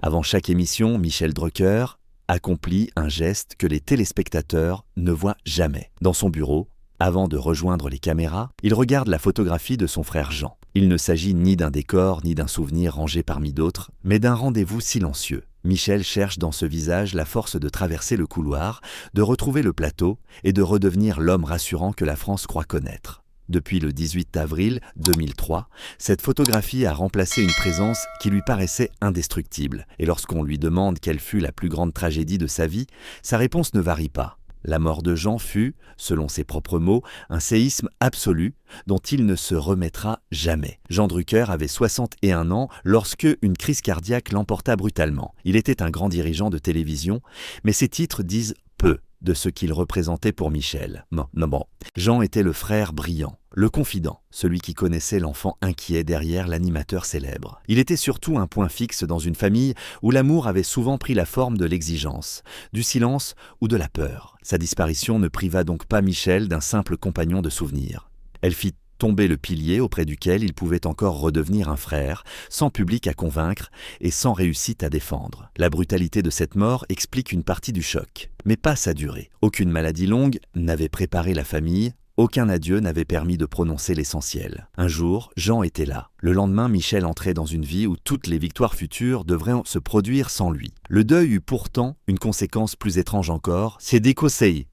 Avant chaque émission, Michel Drucker accomplit un geste que les téléspectateurs ne voient jamais. Dans son bureau, avant de rejoindre les caméras, il regarde la photographie de son frère Jean. Il ne s'agit ni d'un décor, ni d'un souvenir rangé parmi d'autres, mais d'un rendez-vous silencieux. Michel cherche dans ce visage la force de traverser le couloir, de retrouver le plateau et de redevenir l'homme rassurant que la France croit connaître. Depuis le 18 avril 2003, cette photographie a remplacé une présence qui lui paraissait indestructible. Et lorsqu'on lui demande quelle fut la plus grande tragédie de sa vie, sa réponse ne varie pas. La mort de Jean fut, selon ses propres mots, un séisme absolu dont il ne se remettra jamais. Jean Drucker avait 61 ans lorsque une crise cardiaque l'emporta brutalement. Il était un grand dirigeant de télévision, mais ses titres disent peu de ce qu'il représentait pour Michel. Bon. Jean était le frère brillant, le confident, celui qui connaissait l'enfant inquiet derrière l'animateur célèbre. Il était surtout un point fixe dans une famille où l'amour avait souvent pris la forme de l'exigence, du silence ou de la peur. Sa disparition ne priva donc pas Michel d'un simple compagnon de souvenirs. Elle fit tomber le pilier auprès duquel il pouvait encore redevenir un frère, sans public à convaincre et sans réussite à défendre. La brutalité de cette mort explique une partie du choc, mais pas sa durée. Aucune maladie longue n'avait préparé la famille, aucun adieu n'avait permis de prononcer l'essentiel. Un jour, Jean était là. Le lendemain, Michel entrait dans une vie où toutes les victoires futures devraient se produire sans lui. Le deuil eut pourtant une conséquence plus étrange encore. C'est décossé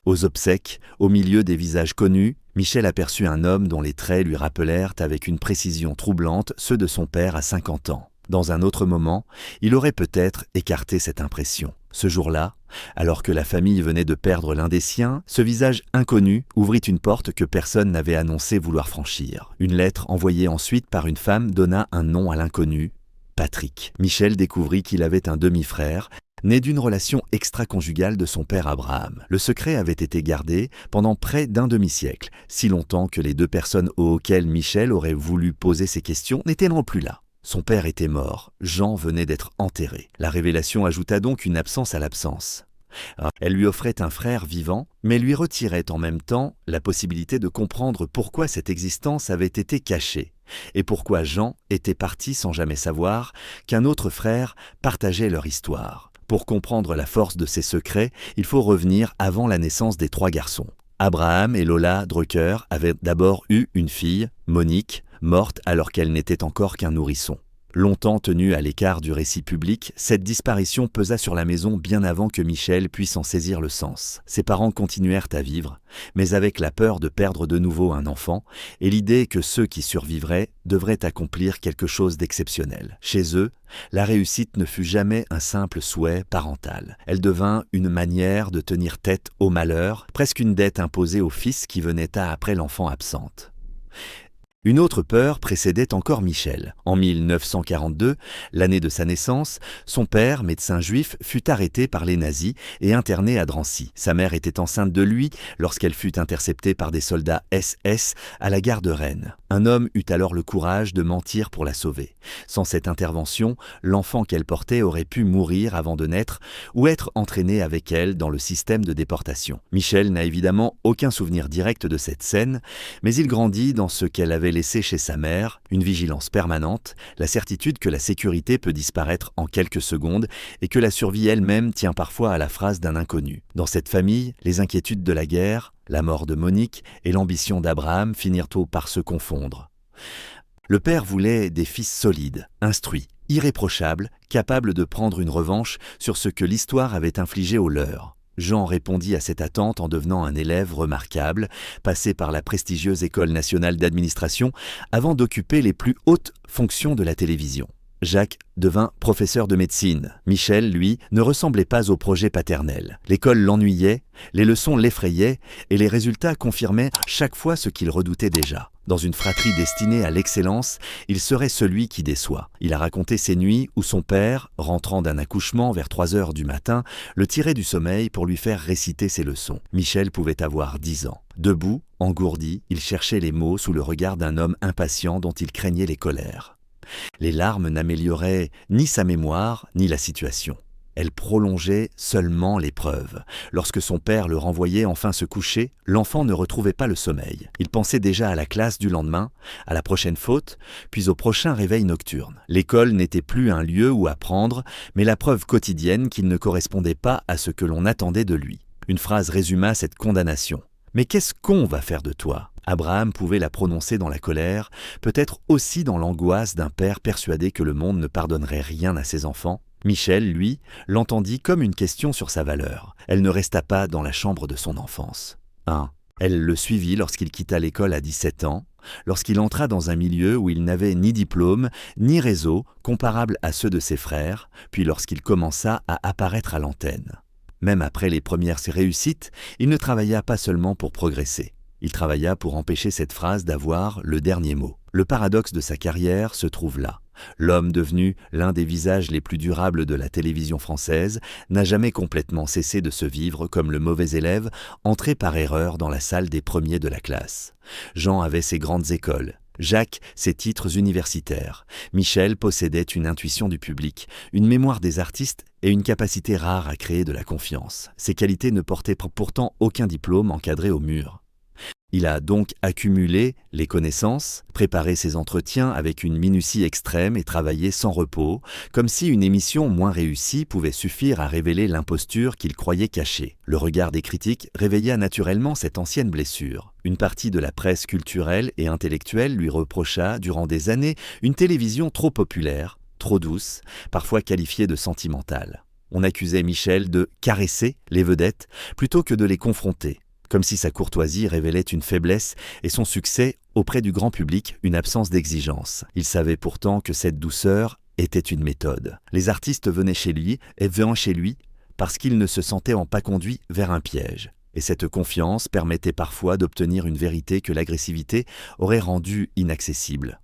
aux obsèques, au milieu des visages connus, Michel aperçut un homme dont les traits lui rappelèrent avec une précision troublante ceux de son père à 50 ans. Dans un autre moment, il aurait peut-être écarté cette impression. Ce jour-là, alors que la famille venait de perdre l'un des siens, ce visage inconnu ouvrit une porte que personne n'avait annoncé vouloir franchir. Une lettre envoyée ensuite par une femme donna un nom à l'inconnu, Patrick. Michel découvrit qu'il avait un demi-frère, né d'une relation extra-conjugale de son père Abraham. Le secret avait été gardé pendant près d'un demi-siècle, si longtemps que les deux personnes auxquelles Michel aurait voulu poser ces questions n'étaient non plus là. Son père était mort, Jean venait d'être enterré. La révélation ajouta donc une absence à l'absence. Elle lui offrait un frère vivant, mais lui retirait en même temps la possibilité de comprendre pourquoi cette existence avait été cachée, et pourquoi Jean était parti sans jamais savoir qu'un autre frère partageait leur histoire. Pour comprendre la force de ces secrets, il faut revenir avant la naissance des trois garçons. Abraham et Lola Drucker avaient d'abord eu une fille, Monique, morte alors qu'elle n'était encore qu'un nourrisson. Longtemps tenue à l'écart du récit public, cette disparition pesa sur la maison bien avant que Michel puisse en saisir le sens. Ses parents continuèrent à vivre, mais avec la peur de perdre de nouveau un enfant et l'idée que ceux qui survivraient devraient accomplir quelque chose d'exceptionnel. Chez eux, la réussite ne fut jamais un simple souhait parental. Elle devint une manière de tenir tête au malheur, presque une dette imposée au fils qui venait après l'enfant absente. Une autre peur précédait encore Michel. En 1942, l'année de sa naissance, son père, médecin juif, fut arrêté par les nazis et interné à Drancy. Sa mère était enceinte de lui lorsqu'elle fut interceptée par des soldats SS à la gare de Rennes. Un homme eut alors le courage de mentir pour la sauver. Sans cette intervention, l'enfant qu'elle portait aurait pu mourir avant de naître ou être entraîné avec elle dans le système de déportation. Michel n'a évidemment aucun souvenir direct de cette scène, mais il grandit dans ce qu'elle avait laissé chez sa mère, une vigilance permanente, la certitude que la sécurité peut disparaître en quelques secondes et que la survie elle-même tient parfois à la phrase d'un inconnu. Dans cette famille, les inquiétudes de la guerre, la mort de Monique et l'ambition d'Abraham finirent par se confondre. Le père voulait des fils solides, instruits, irréprochables, capables de prendre une revanche sur ce que l'histoire avait infligé aux leurs. Jean répondit à cette attente en devenant un élève remarquable, passé par la prestigieuse École nationale d'administration avant d'occuper les plus hautes fonctions de la télévision. Jacques devint professeur de médecine. Michel, lui, ne ressemblait pas au projet paternel. L'école l'ennuyait, les leçons l'effrayaient et les résultats confirmaient chaque fois ce qu'il redoutait déjà. Dans une fratrie destinée à l'excellence, il serait celui qui déçoit. Il a raconté ces nuits où son père, rentrant d'un accouchement vers 3 heures du matin, le tirait du sommeil pour lui faire réciter ses leçons. Michel pouvait avoir 10 ans. Debout, engourdi, il cherchait les mots sous le regard d'un homme impatient dont il craignait les colères. Les larmes n'amélioraient ni sa mémoire, ni la situation. Elle prolongeait seulement l'épreuve. Lorsque son père le renvoyait enfin se coucher, l'enfant ne retrouvait pas le sommeil. Il pensait déjà à la classe du lendemain, à la prochaine faute, puis au prochain réveil nocturne. L'école n'était plus un lieu où apprendre, mais la preuve quotidienne qu'il ne correspondait pas à ce que l'on attendait de lui. Une phrase résuma cette condamnation. « Mais qu'est-ce qu'on va faire de toi ?» Abraham pouvait la prononcer dans la colère, peut-être aussi dans l'angoisse d'un père persuadé que le monde ne pardonnerait rien à ses enfants. Michel, lui, l'entendit comme une question sur sa valeur. Elle ne resta pas dans la chambre de son enfance. 1. Elle le suivit lorsqu'il quitta l'école à 17 ans, lorsqu'il entra dans un milieu où il n'avait ni diplôme, ni réseau comparable à ceux de ses frères, puis lorsqu'il commença à apparaître à l'antenne. Même après les premières réussites, il ne travailla pas seulement pour progresser. Il travailla pour empêcher cette phrase d'avoir le dernier mot. Le paradoxe de sa carrière se trouve là. L'homme devenu l'un des visages les plus durables de la télévision française n'a jamais complètement cessé de se vivre comme le mauvais élève entré par erreur dans la salle des premiers de la classe. Jean avait ses grandes écoles, Jacques ses titres universitaires. Michel possédait une intuition du public, une mémoire des artistes et une capacité rare à créer de la confiance. Ces qualités ne portaient pourtant aucun diplôme encadré au mur. Il a donc accumulé les connaissances, préparé ses entretiens avec une minutie extrême et travaillé sans repos, comme si une émission moins réussie pouvait suffire à révéler l'imposture qu'il croyait cachée. Le regard des critiques réveilla naturellement cette ancienne blessure. Une partie de la presse culturelle et intellectuelle lui reprocha, durant des années, une télévision trop populaire, trop douce, parfois qualifiée de sentimentale. On accusait Michel de caresser les vedettes plutôt que de les confronter, comme si sa courtoisie révélait une faiblesse et son succès auprès du grand public une absence d'exigence. Il savait pourtant que cette douceur était une méthode. Les artistes venaient chez lui parce qu'ils ne se sentaient pas conduits vers un piège. Et cette confiance permettait parfois d'obtenir une vérité que l'agressivité aurait rendue inaccessible.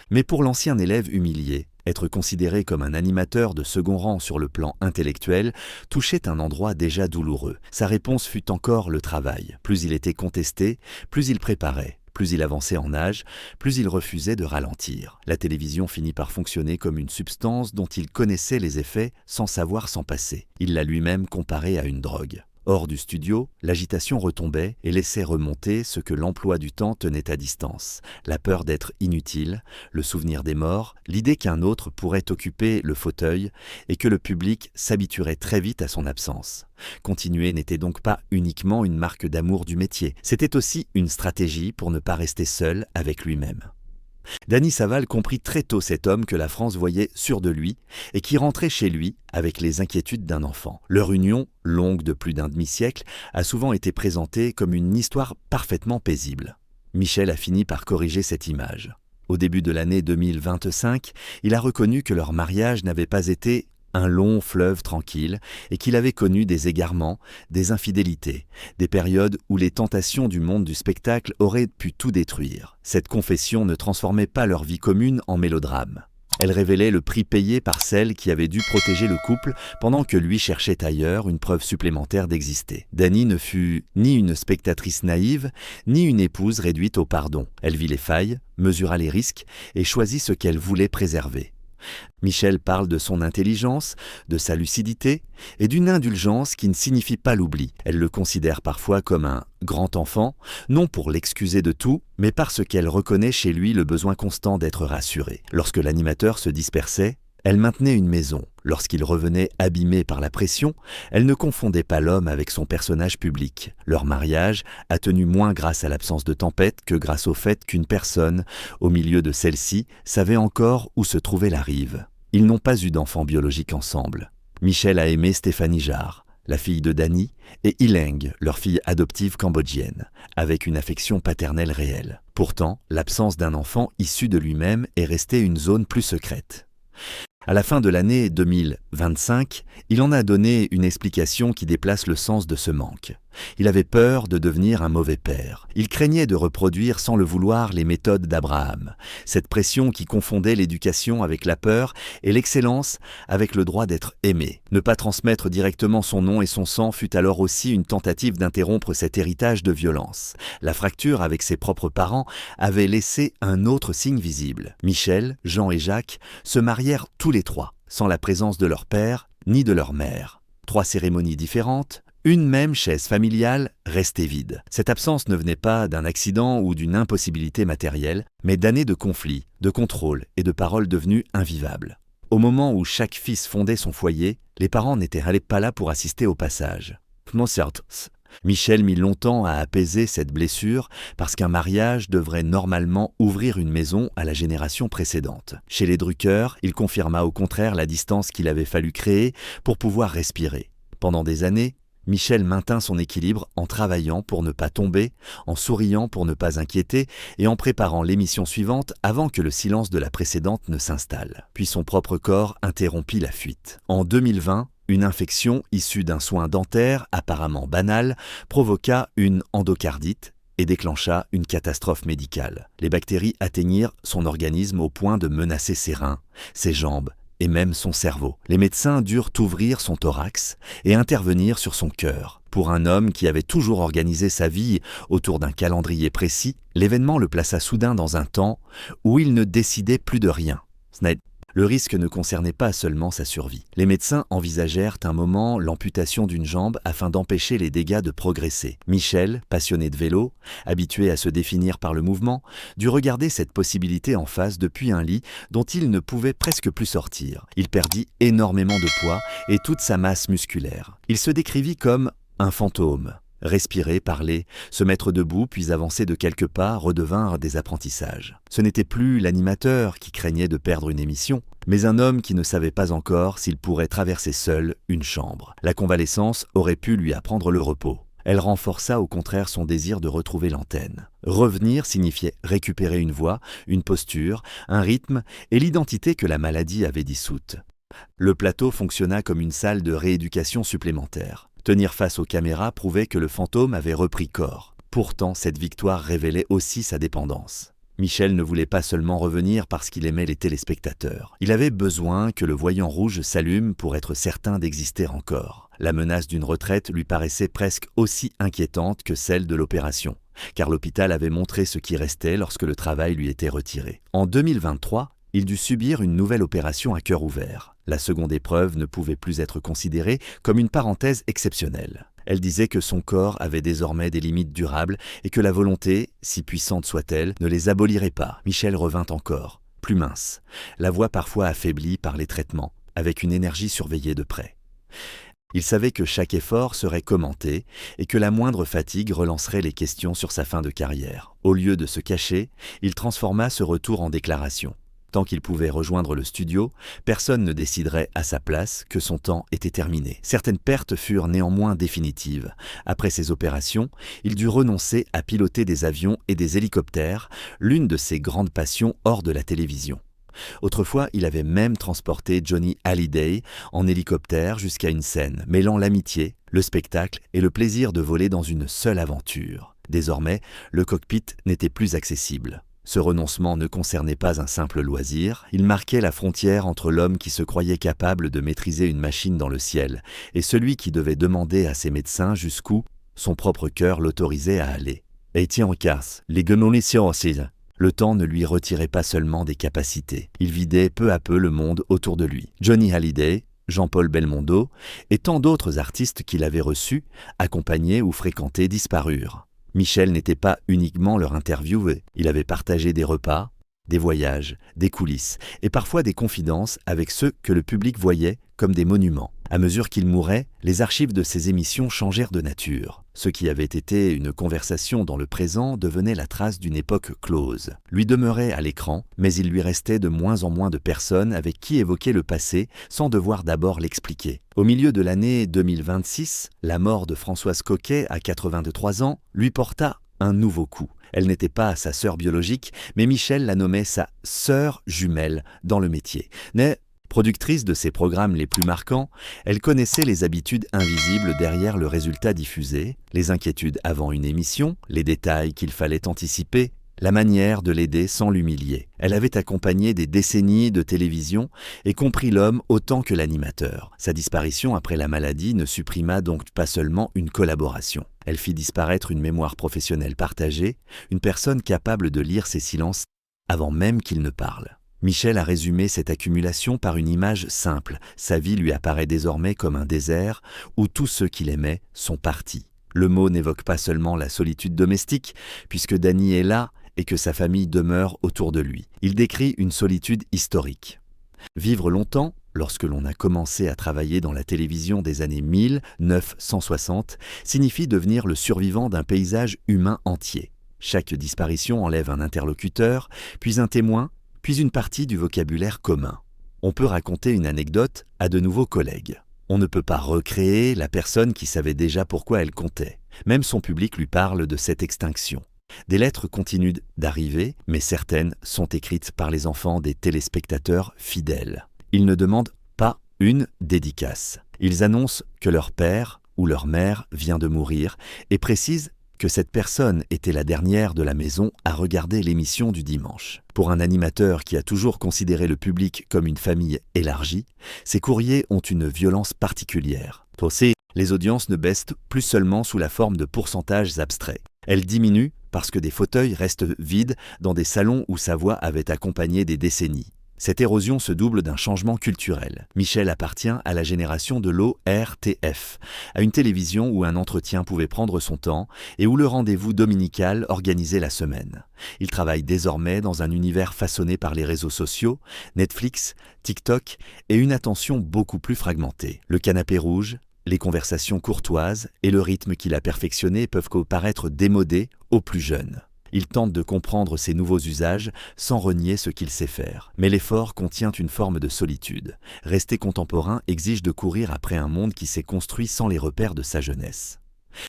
Mais pour l'ancien élève humilié, être considéré comme un animateur de second rang sur le plan intellectuel touchait un endroit déjà douloureux. Sa réponse fut encore le travail. Plus il était contesté, plus il préparait. Plus il avançait en âge, plus il refusait de ralentir. La télévision finit par fonctionner comme une substance dont il connaissait les effets sans savoir s'en passer. Il l'a lui-même comparée à une drogue. Hors du studio, l'agitation retombait et laissait remonter ce que l'emploi du temps tenait à distance. La peur d'être inutile, le souvenir des morts, l'idée qu'un autre pourrait occuper le fauteuil et que le public s'habituerait très vite à son absence. Continuer n'était donc pas uniquement une marque d'amour du métier, c'était aussi une stratégie pour ne pas rester seul avec lui-même. Dany Saval comprit très tôt cet homme que la France voyait sûr de lui et qui rentrait chez lui avec les inquiétudes d'un enfant. Leur union, longue de plus d'un demi-siècle, a souvent été présentée comme une histoire parfaitement paisible. Michel a fini par corriger cette image. Au début de l'année 2025, il a reconnu que leur mariage n'avait pas été un long fleuve tranquille et qu'il avait connu des égarements, des infidélités, des périodes où les tentations du monde du spectacle auraient pu tout détruire. Cette confession ne transformait pas leur vie commune en mélodrame. Elle révélait le prix payé par celle qui avait dû protéger le couple pendant que lui cherchait ailleurs une preuve supplémentaire d'exister. Dany ne fut ni une spectatrice naïve, ni une épouse réduite au pardon. Elle vit les failles, mesura les risques et choisit ce qu'elle voulait préserver. Michel parle de son intelligence, de sa lucidité et d'une indulgence qui ne signifie pas l'oubli. Elle le considère parfois comme un grand enfant, non pour l'excuser de tout, mais parce qu'elle reconnaît chez lui le besoin constant d'être rassuré. Lorsque l'animateur se dispersait, elle maintenait une maison. Lorsqu'il revenait abîmé par la pression, elle ne confondait pas l'homme avec son personnage public. Leur mariage a tenu moins grâce à l'absence de tempête que grâce au fait qu'une personne, au milieu de celle-ci, savait encore où se trouvait la rive. Ils n'ont pas eu d'enfant biologique ensemble. Michel a aimé Stéphanie Jarre, la fille de Dany, et Ileng, leur fille adoptive cambodgienne, avec une affection paternelle réelle. Pourtant, l'absence d'un enfant issu de lui-même est restée une zone plus secrète. À la fin de l'année 2025, il en a donné une explication qui déplace le sens de ce manque. Il avait peur de devenir un mauvais père. Il craignait de reproduire sans le vouloir les méthodes d'Abraham. Cette pression qui confondait l'éducation avec la peur et l'excellence avec le droit d'être aimé. Ne pas transmettre directement son nom et son sang fut alors aussi une tentative d'interrompre cet héritage de violence. La fracture avec ses propres parents avait laissé un autre signe visible. Michel, Jean et Jacques se marièrent tous les trois. Sans la présence de leur père, ni de leur mère. 3 cérémonies différentes, une même chaise familiale restait vide. Cette absence ne venait pas d'un accident ou d'une impossibilité matérielle, mais d'années de conflits, de contrôle et de paroles devenues invivables. Au moment où chaque fils fondait son foyer, les parents n'étaient pas là pour assister au passage. Michel mit longtemps à apaiser cette blessure parce qu'un mariage devrait normalement ouvrir une maison à la génération précédente. Chez les Drucker, il confirma au contraire la distance qu'il avait fallu créer pour pouvoir respirer. Pendant des années, Michel maintint son équilibre en travaillant pour ne pas tomber, en souriant pour ne pas inquiéter et en préparant l'émission suivante avant que le silence de la précédente ne s'installe. Puis son propre corps interrompit la fuite. En 2020, une infection issue d'un soin dentaire apparemment banal provoqua une endocardite et déclencha une catastrophe médicale. Les bactéries atteignirent son organisme au point de menacer ses reins, ses jambes et même son cerveau. Les médecins durent ouvrir son thorax et intervenir sur son cœur. Pour un homme qui avait toujours organisé sa vie autour d'un calendrier précis, l'événement le plaça soudain dans un temps où il ne décidait plus de rien. Le risque ne concernait pas seulement sa survie. Les médecins envisagèrent un moment l'amputation d'une jambe afin d'empêcher les dégâts de progresser. Michel, passionné de vélo, habitué à se définir par le mouvement, dut regarder cette possibilité en face depuis un lit dont il ne pouvait presque plus sortir. Il perdit énormément de poids et toute sa masse musculaire. Il se décrivit comme un fantôme. Respirer, parler, se mettre debout puis avancer de quelques pas redevinrent des apprentissages. Ce n'était plus l'animateur qui craignait de perdre une émission, mais un homme qui ne savait pas encore s'il pourrait traverser seul une chambre. La convalescence aurait pu lui apprendre le repos. Elle renforça au contraire son désir de retrouver l'antenne. Revenir signifiait récupérer une voix, une posture, un rythme et l'identité que la maladie avait dissoute. Le plateau fonctionna comme une salle de rééducation supplémentaire. Tenir face aux caméras prouvait que le fantôme avait repris corps. Pourtant, cette victoire révélait aussi sa dépendance. Michel ne voulait pas seulement revenir parce qu'il aimait les téléspectateurs. Il avait besoin que le voyant rouge s'allume pour être certain d'exister encore. La menace d'une retraite lui paraissait presque aussi inquiétante que celle de l'opération, car l'hôpital avait montré ce qui restait lorsque le travail lui était retiré. En 2023, il dut subir une nouvelle opération à cœur ouvert. La seconde épreuve ne pouvait plus être considérée comme une parenthèse exceptionnelle. Elle disait que son corps avait désormais des limites durables et que la volonté, si puissante soit-elle, ne les abolirait pas. Michel revint encore, plus mince, la voix parfois affaiblie par les traitements, avec une énergie surveillée de près. Il savait que chaque effort serait commenté et que la moindre fatigue relancerait les questions sur sa fin de carrière. Au lieu de se cacher, il transforma ce retour en déclaration. Tant qu'il pouvait rejoindre le studio, personne ne déciderait à sa place que son temps était terminé. Certaines pertes furent néanmoins définitives. Après ces opérations, il dut renoncer à piloter des avions et des hélicoptères, l'une de ses grandes passions hors de la télévision. Autrefois, il avait même transporté Johnny Hallyday en hélicoptère jusqu'à une scène, mêlant l'amitié, le spectacle et le plaisir de voler dans une seule aventure. Désormais, le cockpit n'était plus accessible. Ce renoncement ne concernait pas un simple loisir, il marquait la frontière entre l'homme qui se croyait capable de maîtriser une machine dans le ciel et celui qui devait demander à ses médecins jusqu'où son propre cœur l'autorisait à aller. Et tiens en casse, les guenonitions aussi. Le temps ne lui retirait pas seulement des capacités, il vidait peu à peu le monde autour de lui. Johnny Hallyday, Jean-Paul Belmondo et tant d'autres artistes qu'il avait reçus, accompagnés ou fréquentés disparurent. Michel n'était pas uniquement leur interviewé, il avait partagé des repas, des voyages, des coulisses et parfois des confidences avec ceux que le public voyait comme des monuments. À mesure qu'il mourait, les archives de ces émissions changèrent de nature. Ce qui avait été une conversation dans le présent devenait la trace d'une époque close. Lui demeurait à l'écran, mais il lui restait de moins en moins de personnes avec qui évoquer le passé sans devoir d'abord l'expliquer. Au milieu de l'année 2026, la mort de Françoise Coquet à 83 ans lui porta un nouveau coup. Elle n'était pas sa sœur biologique, mais Michel la nommait sa sœur jumelle dans le métier. Productrice de ses programmes les plus marquants, elle connaissait les habitudes invisibles derrière le résultat diffusé, les inquiétudes avant une émission, les détails qu'il fallait anticiper, la manière de l'aider sans l'humilier. Elle avait accompagné des décennies de télévision et compris l'homme autant que l'animateur. Sa disparition après la maladie ne supprima donc pas seulement une collaboration. Elle fit disparaître une mémoire professionnelle partagée, une personne capable de lire ses silences avant même qu'il ne parle. Michel a résumé cette accumulation par une image simple. Sa vie lui apparaît désormais comme un désert où tous ceux qu'il aimait sont partis. Le mot n'évoque pas seulement la solitude domestique, puisque Danny est là et que sa famille demeure autour de lui. Il décrit une solitude historique. Vivre longtemps, lorsque l'on a commencé à travailler dans la télévision des années 1960, signifie devenir le survivant d'un paysage humain entier. Chaque disparition enlève un interlocuteur, puis un témoin, puis une partie du vocabulaire commun. On peut raconter une anecdote à de nouveaux collègues. On ne peut pas recréer la personne qui savait déjà pourquoi elle comptait. Même son public lui parle de cette extinction. Des lettres continuent d'arriver, mais certaines sont écrites par les enfants des téléspectateurs fidèles. Ils ne demandent pas une dédicace. Ils annoncent que leur père ou leur mère vient de mourir et précisent que cette personne était la dernière de la maison à regarder l'émission du dimanche. Pour un animateur qui a toujours considéré le public comme une famille élargie, ces courriers ont une violence particulière. Aussi, les audiences ne baissent plus seulement sous la forme de pourcentages abstraits. Elles diminuent parce que des fauteuils restent vides dans des salons où sa voix avait accompagné des décennies. Cette érosion se double d'un changement culturel. Michel appartient à la génération de l'ORTF, à une télévision où un entretien pouvait prendre son temps et où le rendez-vous dominical organisait la semaine. Il travaille désormais dans un univers façonné par les réseaux sociaux, Netflix, TikTok et une attention beaucoup plus fragmentée. Le canapé rouge, les conversations courtoises et le rythme qu'il a perfectionné peuvent paraître démodés aux plus jeunes. Il tente de comprendre ces nouveaux usages sans renier ce qu'il sait faire. Mais l'effort contient une forme de solitude. Rester contemporain exige de courir après un monde qui s'est construit sans les repères de sa jeunesse.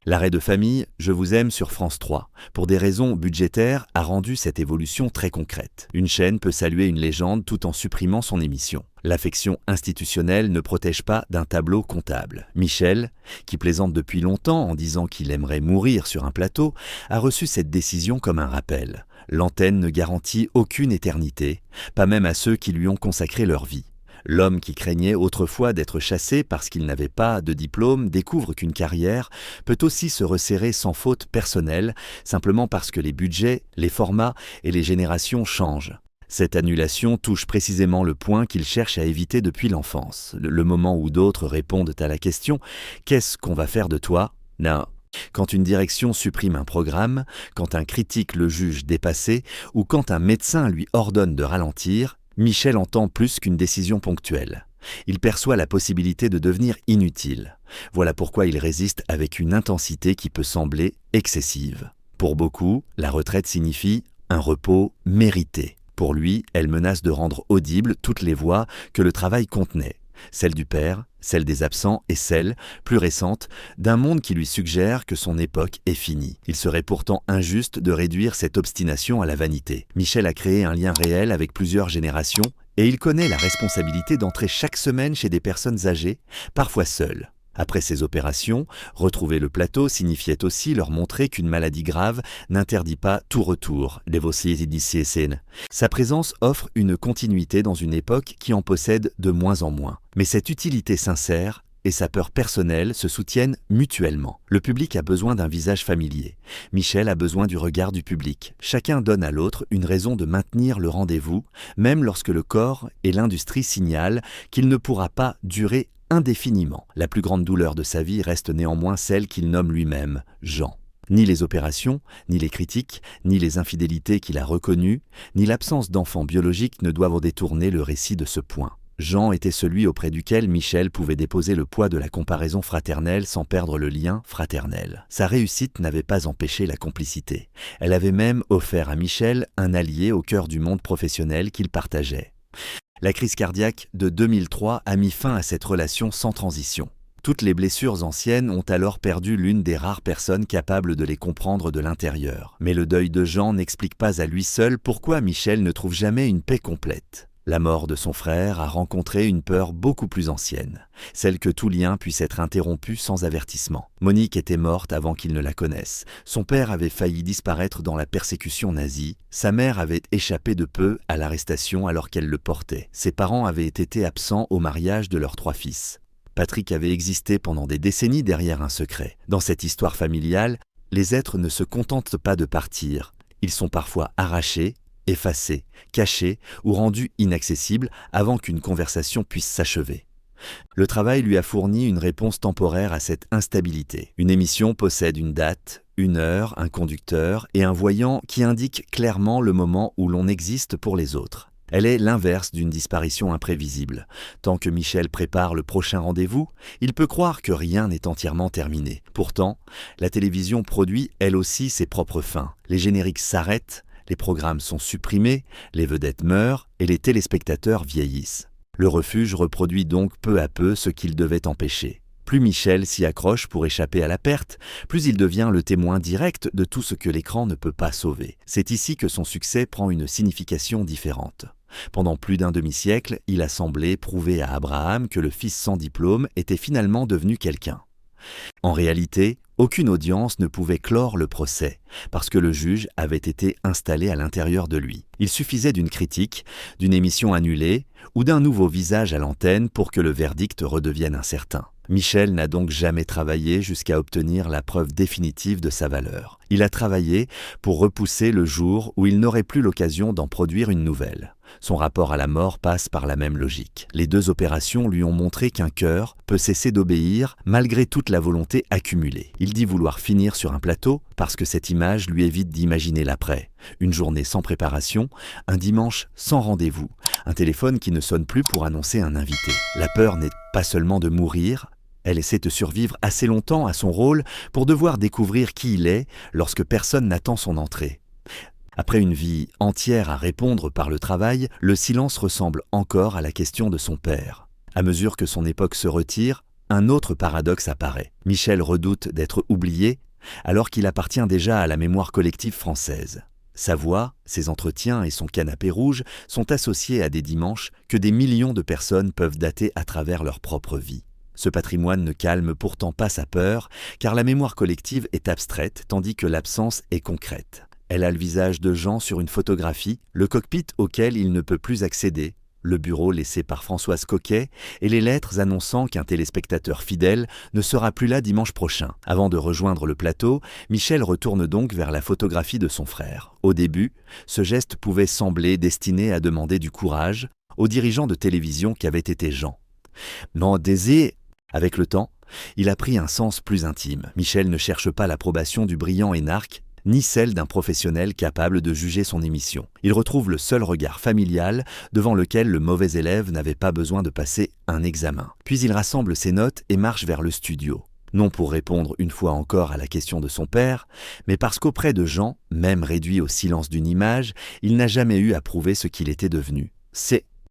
L'arrêt de famille « Je vous aime » sur France 3, pour des raisons budgétaires, a rendu cette évolution très concrète. Une chaîne peut saluer une légende tout en supprimant son émission. L'affection institutionnelle ne protège pas d'un tableau comptable. Michel, qui plaisante depuis longtemps en disant qu'il aimerait mourir sur un plateau, a reçu cette décision comme un rappel. L'antenne ne garantit aucune éternité, pas même à ceux qui lui ont consacré leur vie. L'homme qui craignait autrefois d'être chassé parce qu'il n'avait pas de diplôme découvre qu'une carrière peut aussi se resserrer sans faute personnelle, simplement parce que les budgets, les formats et les générations changent. Cette annulation touche précisément le point qu'il cherche à éviter depuis l'enfance, le moment où d'autres répondent à la question « Qu'est-ce qu'on va faire de toi ?» Non. Quand une direction supprime un programme, quand un critique le juge dépassé ou quand un médecin lui ordonne de ralentir, Michel entend plus qu'une décision ponctuelle. Il perçoit la possibilité de devenir inutile. Voilà pourquoi il résiste avec une intensité qui peut sembler excessive. Pour beaucoup, la retraite signifie un repos mérité. Pour lui, elle menace de rendre audibles toutes les voix que le travail contenait. Celle du père, celle des absents et celle, plus récente, d'un monde qui lui suggère que son époque est finie. Il serait pourtant injuste de réduire cette obstination à la vanité. Michel a créé un lien réel avec plusieurs générations et il connaît la responsabilité d'entrer chaque semaine chez des personnes âgées, parfois seules. Après ces opérations, retrouver le plateau signifiait aussi leur montrer qu'une maladie grave n'interdit pas tout retour. Sa présence offre une continuité dans une époque qui en possède de moins en moins. Mais cette utilité sincère et sa peur personnelle se soutiennent mutuellement. Le public a besoin d'un visage familier. Michel a besoin du regard du public. Chacun donne à l'autre une raison de maintenir le rendez-vous, même lorsque le corps et l'industrie signalent qu'il ne pourra pas durer indéfiniment. La plus grande douleur de sa vie reste néanmoins celle qu'il nomme lui-même Jean. Ni les opérations, ni les critiques, ni les infidélités qu'il a reconnues, ni l'absence d'enfants biologiques ne doivent détourner le récit de ce point. Jean était celui auprès duquel Michel pouvait déposer le poids de la comparaison fraternelle sans perdre le lien fraternel. Sa réussite n'avait pas empêché la complicité. Elle avait même offert à Michel un allié au cœur du monde professionnel qu'il partageait. La crise cardiaque de 2003 a mis fin à cette relation sans transition. Toutes les blessures anciennes ont alors perdu l'une des rares personnes capables de les comprendre de l'intérieur. Mais le deuil de Jean n'explique pas à lui seul pourquoi Michel ne trouve jamais une paix complète. La mort de son frère a rencontré une peur beaucoup plus ancienne, celle que tout lien puisse être interrompu sans avertissement. Monique était morte avant qu'il ne la connaisse. Son père avait failli disparaître dans la persécution nazie. Sa mère avait échappé de peu à l'arrestation alors qu'elle le portait. Ses parents avaient été absents au mariage de leurs 3 fils. Patrick avait existé pendant des décennies derrière un secret. Dans cette histoire familiale, les êtres ne se contentent pas de partir. Ils sont parfois arrachés, effacé, caché ou rendu inaccessible avant qu'une conversation puisse s'achever. Le travail lui a fourni une réponse temporaire à cette instabilité. Une émission possède une date, une heure, un conducteur et un voyant qui indiquent clairement le moment où l'on existe pour les autres. Elle est l'inverse d'une disparition imprévisible. Tant que Michel prépare le prochain rendez-vous, il peut croire que rien n'est entièrement terminé. Pourtant, la télévision produit elle aussi ses propres fins. Les génériques s'arrêtent, les programmes sont supprimés, les vedettes meurent et les téléspectateurs vieillissent. Le refuge reproduit donc peu à peu ce qu'il devait empêcher. Plus Michel s'y accroche pour échapper à la perte, plus il devient le témoin direct de tout ce que l'écran ne peut pas sauver. C'est ici que son succès prend une signification différente. Pendant plus d'un demi-siècle, il a semblé prouver à Abraham que le fils sans diplôme était finalement devenu quelqu'un. En réalité, aucune audience ne pouvait clore le procès, parce que le juge avait été installé à l'intérieur de lui. Il suffisait d'une critique, d'une émission annulée ou d'un nouveau visage à l'antenne pour que le verdict redevienne incertain. Michel n'a donc jamais travaillé jusqu'à obtenir la preuve définitive de sa valeur. Il a travaillé pour repousser le jour où il n'aurait plus l'occasion d'en produire une nouvelle. Son rapport à la mort passe par la même logique. Les deux opérations lui ont montré qu'un cœur peut cesser d'obéir malgré toute la volonté accumulée. Il dit vouloir finir sur un plateau parce que cette image lui évite d'imaginer l'après. Une journée sans préparation, un dimanche sans rendez-vous, un téléphone qui ne sonne plus pour annoncer un invité. La peur n'est pas seulement de mourir, elle essaie de survivre assez longtemps à son rôle pour devoir découvrir qui il est lorsque personne n'attend son entrée. Après une vie entière à répondre par le travail, le silence ressemble encore à la question de son père. À mesure que son époque se retire, un autre paradoxe apparaît. Michel redoute d'être oublié, alors qu'il appartient déjà à la mémoire collective française. Sa voix, ses entretiens et son canapé rouge sont associés à des dimanches que des millions de personnes peuvent dater à travers leur propre vie. Ce patrimoine ne calme pourtant pas sa peur, car la mémoire collective est abstraite tandis que l'absence est concrète. Elle a le visage de Jean sur une photographie, le cockpit auquel il ne peut plus accéder, le bureau laissé par Françoise Coquet et les lettres annonçant qu'un téléspectateur fidèle ne sera plus là dimanche prochain. Avant de rejoindre le plateau, Michel retourne donc vers la photographie de son frère. Au début, ce geste pouvait sembler destiné à demander du courage au dirigeant de télévision qu'avait été Jean. Non, avec le temps, il a pris un sens plus intime. Michel ne cherche pas l'approbation du brillant énarque, ni celle d'un professionnel capable de juger son émission. Il retrouve le seul regard familial devant lequel le mauvais élève n'avait pas besoin de passer un examen. Puis il rassemble ses notes et marche vers le studio. Non pour répondre une fois encore à la question de son père, mais parce qu'auprès de Jean, même réduit au silence d'une image, il n'a jamais eu à prouver ce qu'il était devenu. C'est